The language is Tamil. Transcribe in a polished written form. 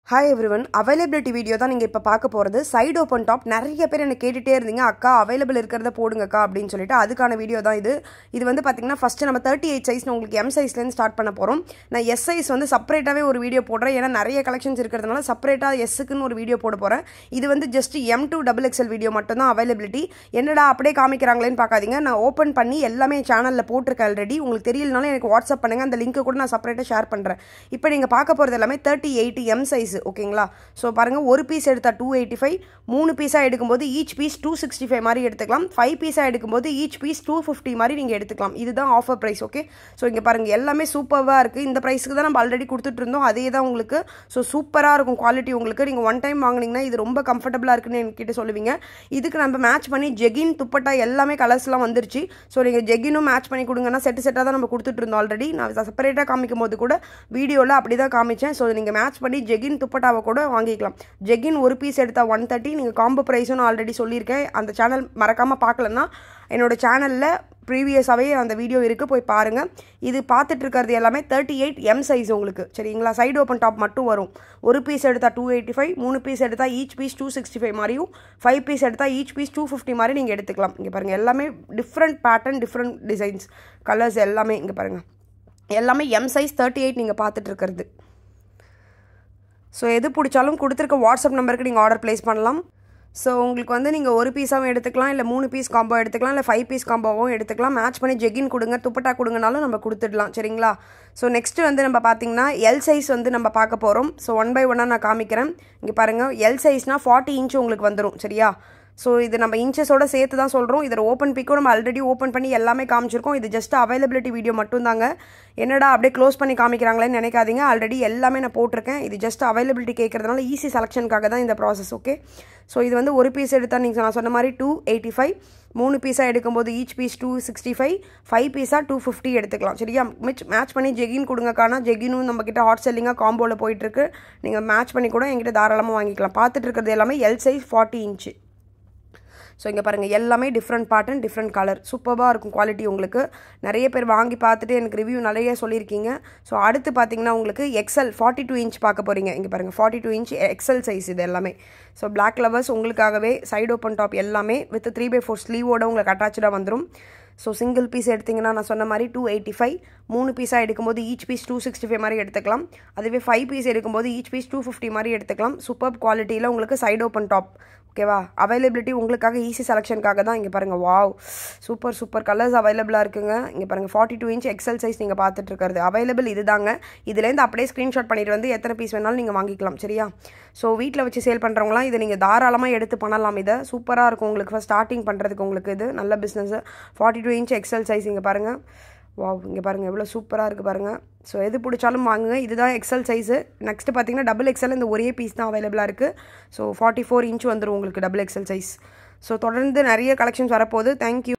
Hi everyone, availability video தான் நீங்க இப்ப பார்க்க போறது side open top நிறைய பேர் என்ன கேட்டிட்டே இருந்தீங்க அக்கா available இருக்குறத போடுங்கக்கா அப்படினு சொல்லிட்டு அதுக்கான வீடியோ தான் இது வந்து பாத்தீங்கன்னா ஃபர்ஸ்ட் நம்ம 38 சைஸ் உங்களுக்கு M சைஸ்ல இருந்து ஸ்டார்ட் பண்ண போறோம் நான் S சைஸ் வந்து செப்பரேட்டாவே ஒரு வீடியோ போடுறேன் ஏனா நிறைய கலெக்ஷன்ஸ் இருக்குறதுனால செப்பரேட்டா S க்குன்னு ஒரு வீடியோ போட போறேன் இது வந்து just M2 XXL வீடியோ மட்டும் தான் availability என்னடா அப்படியே காமிக்கறாங்களேன்னு பார்க்காதீங்க நான் ஓபன் பண்ணி எல்லாமே சேனல்ல போட்டுருக்கேன் ஆல்ரெடி உங்களுக்கு தெரியலனால எனக்கு வாட்ஸ்அப் பண்ணுங்க அந்த லிங்க் கூட நான் செப்பரேட்டா ஷேர் பண்றேன் இப்போ நீங்க பார்க்க போறது எல்லாமே 38 M சைஸ் ஓகேங்களா சோ பாருங்க ஒரு பீஸ் எடுத்தா 285 மூணு பீஸா எடுக்கும்போது ஈச் பீஸ் 265 மாதிரி எடுத்துக்கலாம் 5 பீஸா எடுக்கும்போது ஈச் பீஸ் 250 மாதிரி நீங்க எடுத்துக்கலாம் இதுதான் ஆஃபர் பிரைஸ் ஓகே சோ இங்க பாருங்க எல்லாமே சூப்பர்வா இருக்கு இந்த பிரைஸ்க்கு தான் நம்ம ஆல்ரெடி கொடுத்துட்டு இருந்தோம் அதே தான் உங்களுக்கு சோ சூப்பரா இருக்கும் குவாலிட்டி உங்களுக்கு நீங்க ஒன் டைம் வாங்குனீங்கன்னா இது ரொம்ப கம்ஃபர்ட்டபிளா இருக்குன்னு என்கிட்ட சொல்லுவீங்க இதுக்கு நம்ம மேட்ச் பண்ணி ஜெகின் துப்பட்டா எல்லாமே கலர்ஸ்லாம் வந்துருச்சு சோ நீங்க ஜெகினும் மேட்ச் பண்ணி கொடுங்கன்னா செட்டா தான் நம்ம கொடுத்துட்டு இருந்தோம் ஆல்ரெடி நான் செப்பரேட்டா காமிக்கும்போது கூட வீடியோல அப்படியே தான் காமிச்சேன் சோ நீங்க மேட்ச் பண்ணி ஜெகின் துப்பட்டாவை கூட வாங்கிக்கலாம் ஜெகின் ஒரு பீஸ் எடுத்தா 130 நீங்க காம்போ பிரைஸும் நான் ஆல்ரெடி சொல்லியிருக்கேன் அந்த சேனல் மறக்காம பார்க்கலன்னா என்னோட சேனல்ல ப்ரீவியஸாவே அந்த வீடியோ இருக்கு போய் பாருங்க இது பார்த்துட்டு இருக்கிறது எல்லாமே 38 M சைஸ் உங்களுக்கு சரிங்களா சைடு ஓபன் டாப் மட்டும் வரும் ஒரு பீஸ் எடுத்தா 285 மூணு பீஸ் எடுத்தா ஈச் பீஸ் 265 மாதிரியும் 5 பீஸ் எடுத்தா ஈச் பீஸ் 250 மாதிரி நீங்க எடுத்துக்கலாம் இங்க பாருங்க எல்லாமே different pattern different designs colours எல்லாமே இங்க பாருங்க எல்லாமே M சைஸ் 38 நீங்க பார்த்துட்டு இருக்கிறது ஸோ எது பிடிச்சாலும் கொடுத்துருக்க வாட்ஸ்அப் நம்பருக்கு நீங்கள் ஆர்டர் ப்ளேஸ் பண்ணலாம் ஸோ உங்களுக்கு வந்து நீங்கள் ஒரு பீஸாகவும் எடுத்துக்கலாம் இல்லை 3 பீஸ் காம்போ எடுத்துக்கலாம் இல்லை 5 பீஸ் காம்போவும் எடுத்துக்கலாம் மேட்ச் பண்ணி ஜெகின் கொடுங்க துப்பட்டா கொடுங்கனாலும் நம்ம கொடுத்துடலாம் சரிங்களா ஸோ நெக்ஸ்ட் வந்து நம்ம பார்த்தீங்கன்னா எல் சைஸ் வந்து நம்ம பார்க்க போகிறோம் ஸோ 1 by 1 நான் காமிக்கிறேன் இங்கே பாருங்கள் எல் சைஸ்னால் 40 இன்ச் உங்களுக்கு வந்துடும் சரியா ஸோ இது நம்ம இன்ச்சஸோட சேர்த்து தான் சொல்கிறோம் இதில் ஓப்பன் பிக்கும் நம்ம ஆல்ரெடி ஓப்பன் பண்ணி எல்லாமே காமிச்சிருக்கோம் இது ஜஸ்ட் அவைலபிலிட்டி வீடியோ மட்டும் தாங்க என்னடா அப்படியே க்ளோஸ் பண்ணி காமிக்கிறாங்களேன்னு நினைக்காதீங்க ஆல்ரெடி எல்லாமே நான் போட்டிருக்கேன் இது ஜஸ்ட் அவைலபிலிட்டி கேட்கறதுனால ஈஸி செலெக்ஷனுக்காக தான் இந்த ப்ராசஸ் ஓகே ஸோ இது வந்து ஒரு பீஸ் எடுத்தால் நீங்கள் நான் சொன்ன மாதிரி 285 மூணு பீஸாக எடுக்கும்போது ஈச் பீஸ் 265 5 பீஸாக 250 எடுத்துக்கலாம் சரியா மேட்ச் பண்ணி ஜெகின் கொடுங்கக்கானா ஜெகினும் நம்மக்கிட்ட ஹாட் செல்லிங்காக காம்போவில் போயிட்டுருக்கு நீங்கள் மேட்ச் பண்ணி கூட என்கிட்ட தாராளமாக வாங்கிக்கலாம் பார்த்துட்டு இருக்கிறது எல்லாமே எல் சைஸ் 40 இன்ச்சு ஸோ இங்கே பாருங்கள் எல்லாமே டிஃப்ரெண்ட் பேட்டர்ன் டிஃப்ரெண்ட் கலர் சூப்பராக இருக்கும் குவாலிட்டி உங்களுக்கு நிறைய பேர் வாங்கி பார்த்துட்டு எனக்கு ரிவ்யூ நிறைய சொல்லியிருக்கீங்க ஸோ அடுத்து பார்த்தீங்கன்னா உங்களுக்கு எக்ஸல் 42 இன்ச் பார்க்க போகிறீங்க இங்கே பாருங்கள் 42 இன்ச் எக்ஸல் சைஸ் இது எல்லாமே ஸோ பிளாக் லவர்ஸ் உங்களுக்காகவே சைடு ஓப்பன் டாப் எல்லாமே வித் 3/4 ஸ்லீவோட உங்களுக்கு அட்டாச்சாக வந்துடும் ஸோ சிங்கிள் பீஸ் எடுத்திங்கன்னா நான் சொன்ன மாதிரி 285 மூணு பீஸாக எடுக்கும்போது ஈச் பீஸ் 265 மாதிரி எடுத்துக்கலாம் அதுவே 5 பீஸ் எடுக்கும்போது ஈச் பீஸ் 250 மாதிரி எடுத்துக்கலாம் சூப்பர் குவாலிட்டியில் உங்களுக்கு சைடு ஓப்பன் டாப் ஓகேவா அவைலபிலிட்டி உங்களுக்காக ஈஸி செலெக்ஷனுக்காக தான் இங்கே பாருங்கள் வாவ் சூப்பர் கலர்ஸ் அவைலபிளாக இருக்குங்க இங்கே பாருங்கள் 42 இன்ச் எக்ஸல் சைஸ் நீங்கள் பார்த்துட்டு இருக்கிறது அவைலபிள் இது தாங்க இதுலேருந்து அப்படியே ஸ்க்ரீன்ஷாட் பண்ணிட்டு வந்து எத்தனை பீஸ் வேணாலும் நீங்கள் வாங்கிக்கலாம் சரியா ஸோ வீட்டில் வச்சு சேல் பண்ணுறவங்களாம் இதை நீங்கள் தாராளமாக எடுத்து பண்ணலாம் இதை சூப்பராக இருக்கும் உங்களுக்கு ஃபஸ்ட் ஸ்டார்டிங் பண்ணுறதுக்கு உங்களுக்கு இது நல்ல பிஸ்னஸ் 42 இன்ச் எக்ஸல் சைஸ் இங்கே பாருங்கள் வாவ் இங்கே பாருங்கள் எவ்வளோ சூப்பராக இருக்குது பாருங்கள் ஸோ எது பிடிச்சாலும் வாங்குங்க இதுதான் எக்ஸல் சைஸு நெக்ஸ்ட் பார்த்தீங்கன்னா XXL இந்த ஒரே பீஸ் தான் அவைலபிளாக இருக்குது ஸோ 44 இன்ச் வந்துடும் உங்களுக்கு XXL சைஸ் ஸோ தொடர்ந்து நிறைய கலெக்ஷன்ஸ் வரப்போகுது தேங்க்யூ